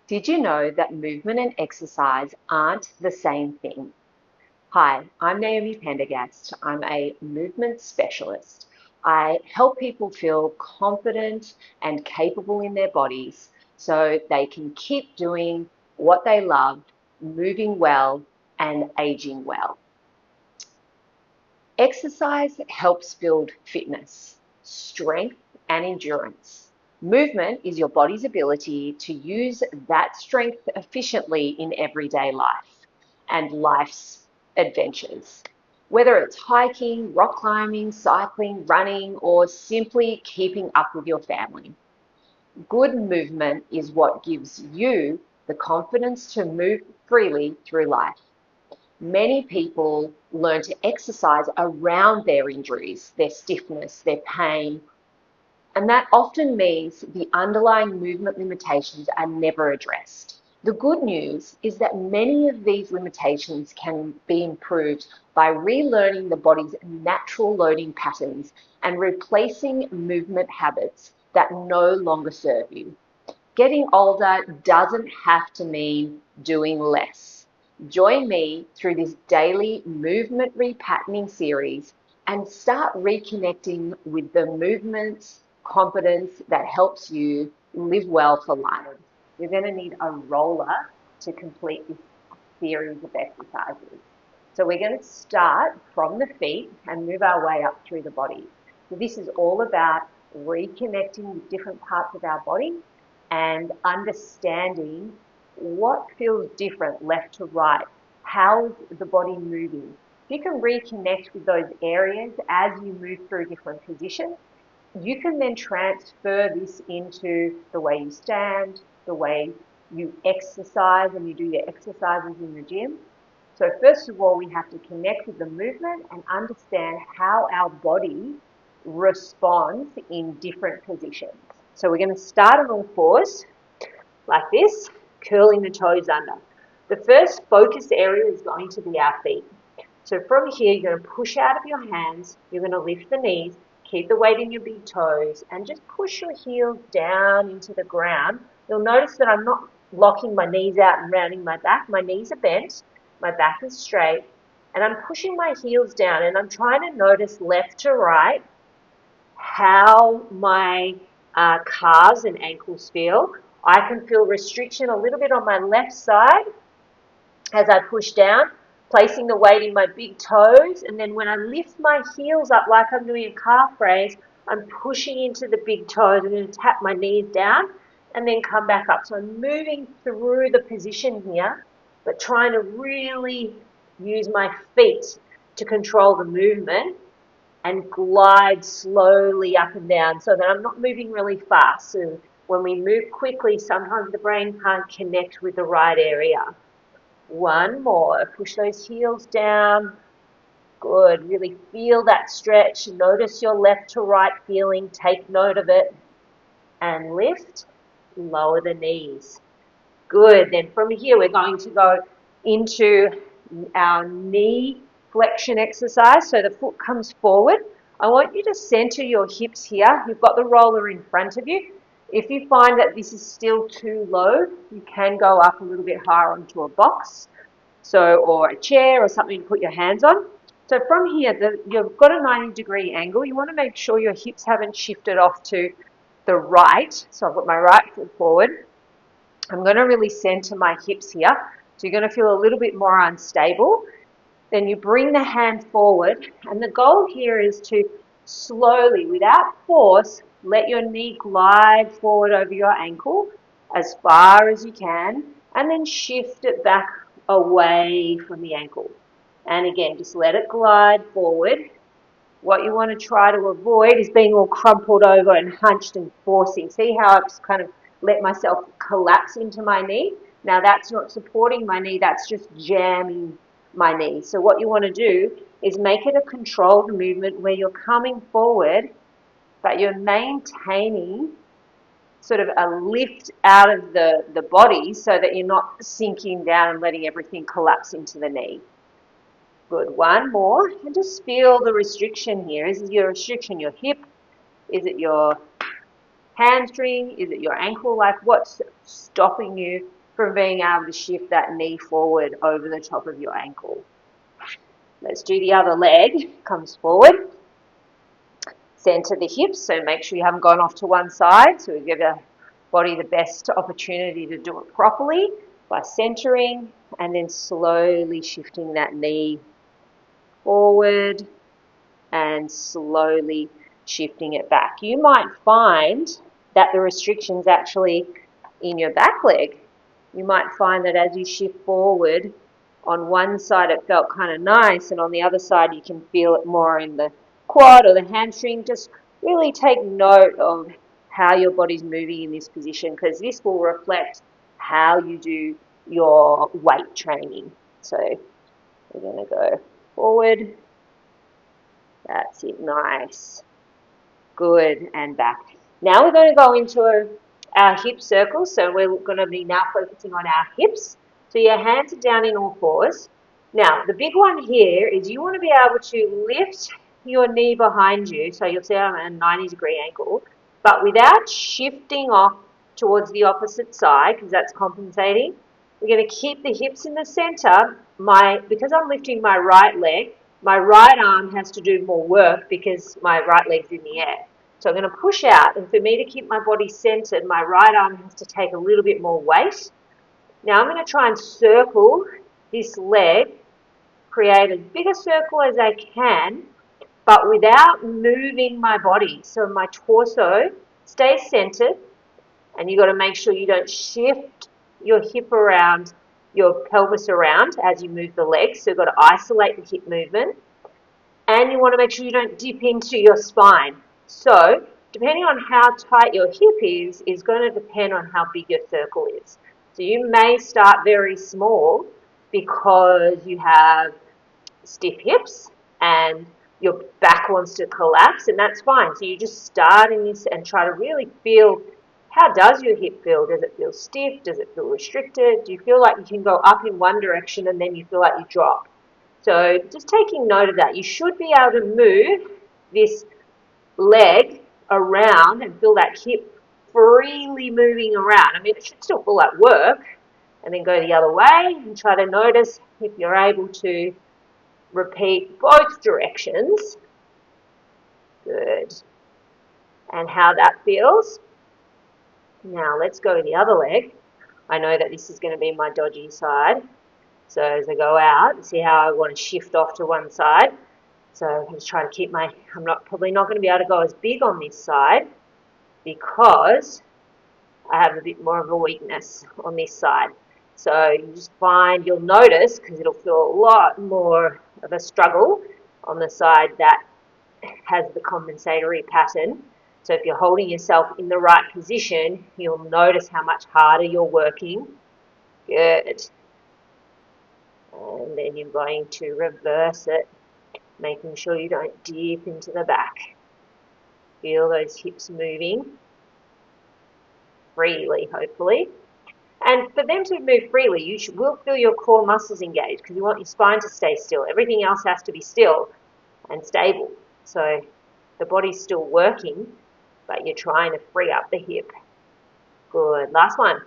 Did you know that movement and exercise aren't the same thing? Hi, I'm Naomi Pendergast. I'm a movement specialist. I help people feel confident and capable in their bodies so they can keep doing what they love, moving well, and aging well. Exercise helps build fitness, strength, and endurance. Movement is your body's ability to use that strength efficiently in everyday life and life's adventures. Whether it's hiking, rock climbing, cycling, running, or simply keeping up with your family. Good movement is what gives you the confidence to move freely through life. Many people learn to exercise around their injuries, their stiffness, their pain, and that often means the underlying movement limitations are never addressed. The good news is that many of these limitations can be improved by relearning the body's natural loading patterns and replacing movement habits that no longer serve you. Getting older doesn't have to mean doing less. Join me through this daily movement repatterning series and start reconnecting with the movements, confidence that helps you live well for life. You're going to need a roller to complete this series of exercises. So we're going to start from the feet and move our way up through the body. So this is all about reconnecting with different parts of our body and understanding what feels different left to right. How is the body moving? If you can reconnect with those areas as you move through different positions, you can then transfer this into the way you stand, the way you exercise and you do your exercises in the gym. So first of all, we have to connect with the movement and understand how our body responds in different positions. So we're going to start on all fours like this, curling the toes under. The first focus area is going to be our feet. So from here, you're going to push out of your hands, you're going to lift the knees, keep the weight in your big toes, and just push your heels down into the ground. You'll notice that I'm not locking my knees out and rounding my back. My knees are bent, my back is straight, and I'm pushing my heels down, and I'm trying to notice left to right how my calves and ankles feel. I can feel restriction a little bit on my left side as I push down, placing the weight in my big toes, and then when I lift my heels up like I'm doing a calf raise, I'm pushing into the big toes. I'm going to tap my knees down and then come back up. So I'm moving through the position here, but trying to really use my feet to control the movement and glide slowly up and down so that I'm not moving really fast. So when we move quickly, sometimes the brain can't connect with the right area. One more. Push those heels down. Good. Really feel that stretch. Notice your left to right feeling. Take note of it. And lift. Lower the knees. Good. Then from here, we're going to go into our knee flexion exercise. So the foot comes forward. I want you to center your hips here. You've got the roller in front of you. If you find that this is still too low, you can go up a little bit higher onto a box, or a chair or something to put your hands on. So from here, you've got a 90-degree angle. You want to make sure your hips haven't shifted off to the right. So I've got my right foot forward. I'm going to really center my hips here. So you're going to feel a little bit more unstable. Then you bring the hand forward, and the goal here is to slowly, without force, let your knee glide forward over your ankle as far as you can, and then shift it back away from the ankle. And again, just let it glide forward. What you want to try to avoid is being all crumpled over and hunched and forcing. See how I've just kind of let myself collapse into my knee? Now that's not supporting my knee, that's just jamming my knee. So what you want to do is make it a controlled movement where you're coming forward, but you're maintaining sort of a lift out of the body so that you're not sinking down and letting everything collapse into the knee. Good. One more. And just feel the restriction here. Is your restriction your hip? Is it your hamstring? Is it your ankle? Like what's stopping you from being able to shift that knee forward over the top of your ankle. Let's do the other leg. Comes forward. Center the hips, so make sure you haven't gone off to one side, so we give your body the best opportunity to do it properly by centering and then slowly shifting that knee forward and slowly shifting it back. You might find that the restriction's actually in your back leg. You might find that as you shift forward, on one side it felt kind of nice, and on the other side you can feel it more in the quad or the hamstring. Just really take note of how your body's moving in this position, because this will reflect how you do your weight training. So we're going to go forward. That's it, nice. Good, and back. Now we're going to go into our hip circle, so we're going to be now focusing on our hips. So your hands are down in all fours. Now, the big one here is you want to be able to lift your knee behind you, so you'll see I'm at a 90-degree angle, but without shifting off towards the opposite side, because that's compensating. We're going to keep the hips in the center. Because I'm lifting my right leg, my right arm has to do more work because my right leg's in the air. So I'm going to push out, and for me to keep my body centered, my right arm has to take a little bit more weight. Now I'm going to try and circle this leg, create as big a circle as I can, but without moving my body. So my torso stays centered, and you've got to make sure you don't shift your hip around, your pelvis around as you move the legs. So you've got to isolate the hip movement, and you want to make sure you don't dip into your spine. So depending on how tight your hip is going to depend on how big your circle is. So you may start very small because you have stiff hips and your back wants to collapse, and that's fine. So you just start in this and try to really feel, how does your hip feel? Does it feel stiff? Does it feel restricted? Do you feel like you can go up in one direction and then you feel like you drop? So just taking note of that. You should be able to move this leg around and feel that hip freely moving around. I mean, it should still feel like work. And then go the other way and try to notice if you're able to repeat both directions. Good. And how that feels. Now let's go to the other leg. I know that this is going to be my dodgy side. So as I go out, see how I want to shift off to one side. So I'm just trying to keep I'm probably not going to be able to go as big on this side because I have a bit more of a weakness on this side. So you just you'll notice, because it'll feel a lot more of a struggle on the side that has the compensatory pattern. So if you're holding yourself in the right position, you'll notice how much harder you're working. Good. And then you're going to reverse it, making sure you don't dip into the back. Feel those hips moving freely, hopefully. And for them to move freely, you will feel your core muscles engaged because you want your spine to stay still. Everything else has to be still and stable. So the body's still working, but you're trying to free up the hip. Good. Last one.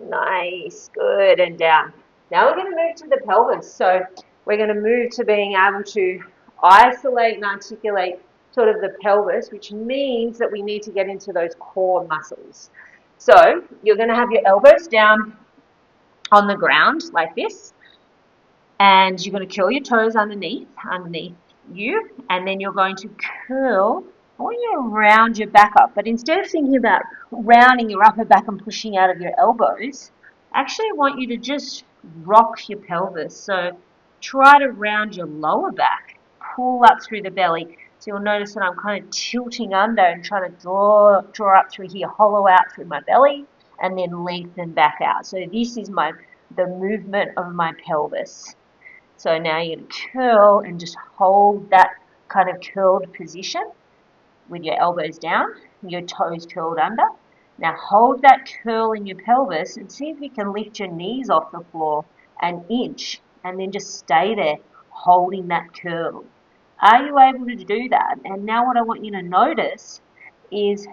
Nice. Good. And down. Now we're going to move to the pelvis. So we're going to move to being able to isolate and articulate sort of the pelvis, which means that we need to get into those core muscles. So you're going to have your elbows down on the ground like this, and you're going to curl your toes underneath you, and then you're going to curl. I want you to round your back up, but instead of thinking about rounding your upper back and pushing out of your elbows, I actually want you to just rock your pelvis. So try to round your lower back, pull up through the belly. So you'll notice that I'm kind of tilting under and trying to draw up through here, hollow out through my belly, and then lengthen back out. So this is the movement of my pelvis. So now you're going to curl and just hold that kind of curled position with your elbows down, your toes curled under. Now hold that curl in your pelvis and see if you can lift your knees off the floor an inch, and then just stay there holding that curl. Are you able to do that? And now what I want you to notice is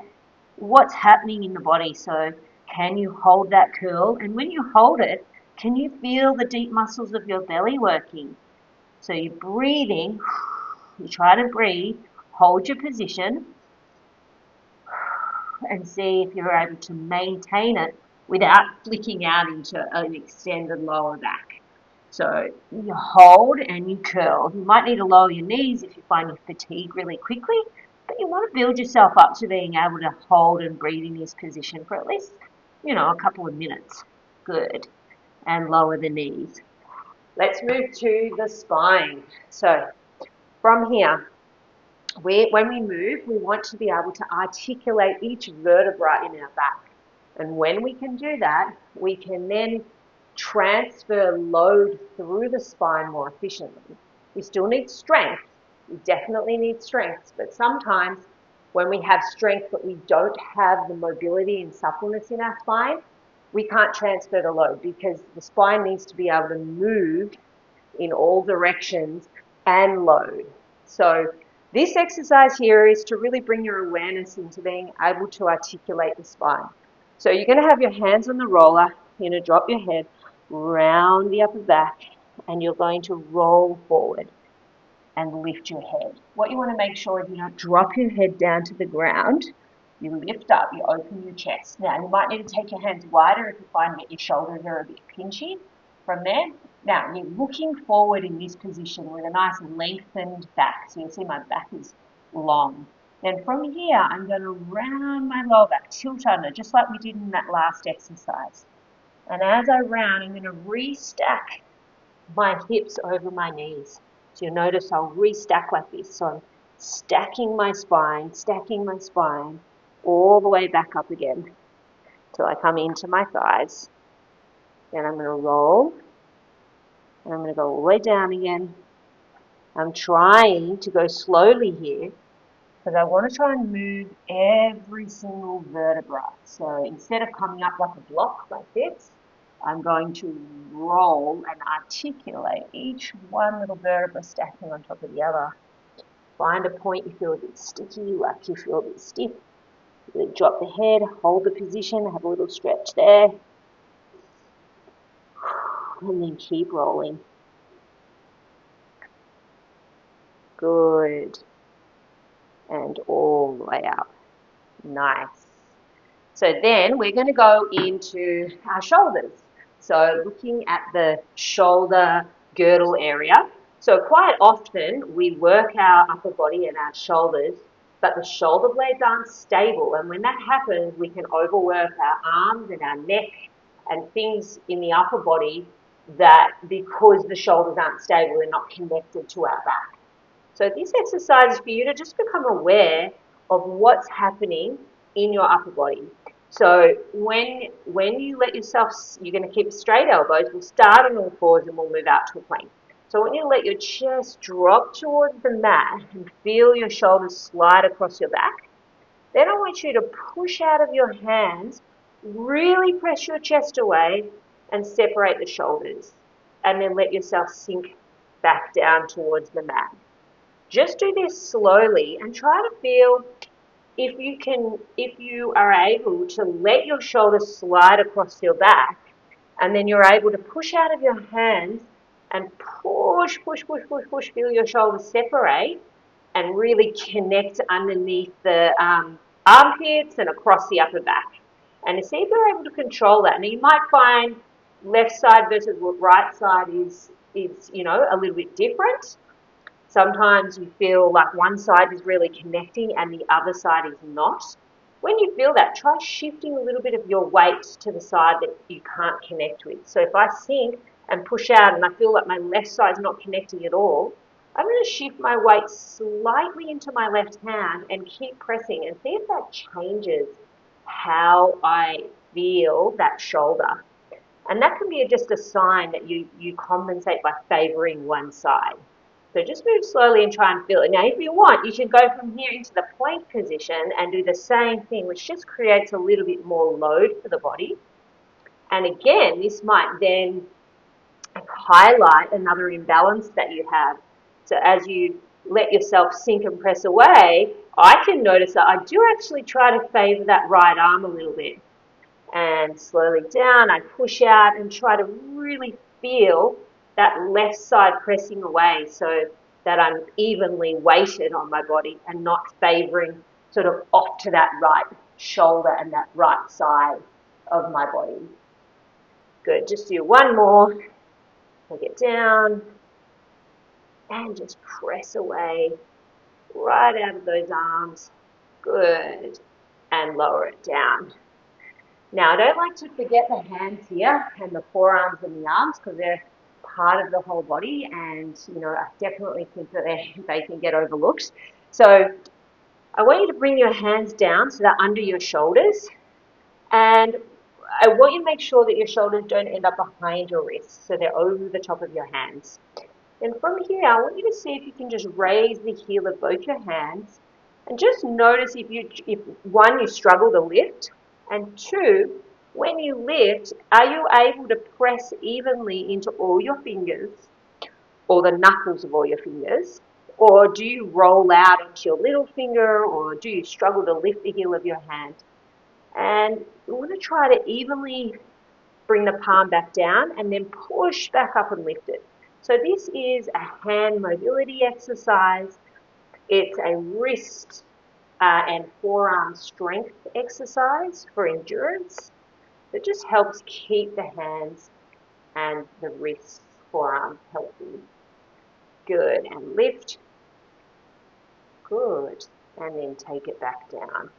what's happening in the body. So Can you hold that curl? And when you hold it, can you feel the deep muscles of your belly working? So you're breathing, you try to breathe, hold your position, and see if you're able to maintain it without flicking out into an extended lower back. So you hold and you curl. You might need to lower your knees if you find you fatigue really quickly, but you want to build yourself up to being able to hold and breathe in this position for at least, a couple of minutes. Good. And lower the knees. Let's move to the spine. So from here, when we move, we want to be able to articulate each vertebra in our back. And when we can do that, we can then transfer load through the spine more efficiently. We still need strength. We definitely need strength. But sometimes when we have strength but we don't have the mobility and suppleness in our spine, we can't transfer the load because the spine needs to be able to move in all directions and load. So this exercise here is to really bring your awareness into being able to articulate the spine. So you're going to have your hands on the roller, you're going to drop your head round the upper back, and you're going to roll forward and lift your head. What you want to make sure is you don't drop your head down to the ground. You lift up, you open your chest. Now, you might need to take your hands wider if you find that your shoulders are a bit pinchy. From there, now you're looking forward in this position with a nice lengthened back. So you'll see my back is long. Then from here, I'm going to round my lower back, tilt under, just like we did in that last exercise. And as I round, I'm going to restack my hips over my knees. So you'll notice I'll restack like this. So I'm stacking my spine all the way back up again till I come into my thighs. Then I'm going to roll, and I'm going to go all the way down again. I'm trying to go slowly here because I want to try and move every single vertebra. So instead of coming up like a block like this, I'm going to roll and articulate each one little vertebra stacking on top of the other. Find a point you feel a bit sticky, like you feel a bit stiff. Really drop the head, hold the position, have a little stretch there. And then keep rolling. Good. And all the way up. Nice. So then we're going to go into our shoulders. So looking at the shoulder girdle area. So quite often we work our upper body and our shoulders, but the shoulder blades aren't stable. And when that happens, we can overwork our arms and our neck and things in the upper body that because the shoulders aren't stable, they're not connected to our back. So this exercise is for you to just become aware of what's happening in your upper body. So when you let yourself, you're going to keep straight elbows. We'll start on all fours and we'll move out to a plank. So when you let your chest drop towards the mat and feel your shoulders slide across your back, then I want you to push out of your hands, really press your chest away and separate the shoulders. And then let yourself sink back down towards the mat. Just do this slowly and try to feel if you are able to let your shoulders slide across your back, and then you're able to push out of your hands and push, feel your shoulders separate and really connect underneath the armpits and across the upper back. And to see if you're able to control that. Now you might find left side versus right side is a little bit different. Sometimes you feel like one side is really connecting and the other side is not. When you feel that, try shifting a little bit of your weight to the side that you can't connect with. So if I sink and push out and I feel like my left side is not connecting at all, I'm going to shift my weight slightly into my left hand and keep pressing and see if that changes how I feel that shoulder. And that can be just a sign that you compensate by favouring one side. So just move slowly and try and feel it. Now, if you want, you can go from here into the plank position and do the same thing, which just creates a little bit more load for the body. And again, this might then highlight another imbalance that you have. So as you let yourself sink and press away, I can notice that I do actually try to favour that right arm a little bit. And slowly down, I push out and try to really feel that left side pressing away so that I'm evenly weighted on my body and not favouring sort of off to that right shoulder and that right side of my body. Good, just do one more. Take it down and just press away right out of those arms. Good, and lower it down. Now, I don't like to forget the hands here and the forearms and the arms because they're part of the whole body, and I definitely think that they can get overlooked. So I want you to bring your hands down so they're under your shoulders, and I want you to make sure that your shoulders don't end up behind your wrists, so they're over the top of your hands. And from here, I want you to see if you can just raise the heel of both your hands and just notice if one, you struggle to lift, and two, when you lift, are you able to press evenly into all your fingers or the knuckles of all your fingers? Or do you roll out onto your little finger, or do you struggle to lift the heel of your hand? And we want to try to evenly bring the palm back down and then push back up and lift it. So this is a hand mobility exercise. It's a wrist and forearm strength exercise for endurance that just helps keep the hands and the wrists, forearms healthy. Good, and lift. Good, and then take it back down.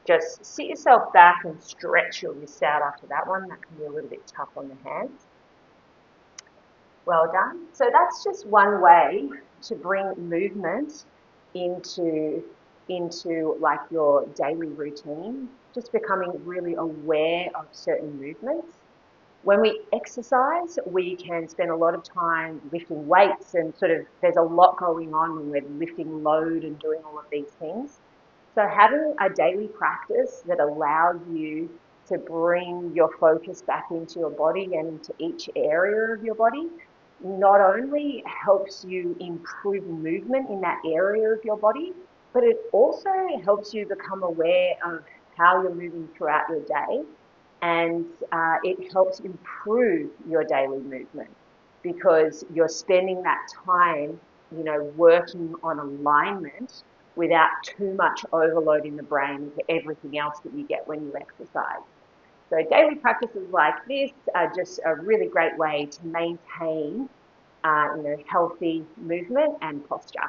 Just sit yourself back and stretch your wrists out after that one. That can be a little bit tough on the hands. Well done. So that's just one way to bring movement into like your daily routine, just becoming really aware of certain movements. When we exercise, we can spend a lot of time lifting weights, and sort of there's a lot going on when we're lifting load and doing all of these things. So having a daily practice that allows you to bring your focus back into your body and into each area of your body not only helps you improve movement in that area of your body, but it also helps you become aware of how you're moving throughout your day, and it helps improve your daily movement because you're spending that time, working on alignment without too much overload in the brain for everything else that you get when you exercise. So daily practices like this are just a really great way to maintain, healthy movement and posture.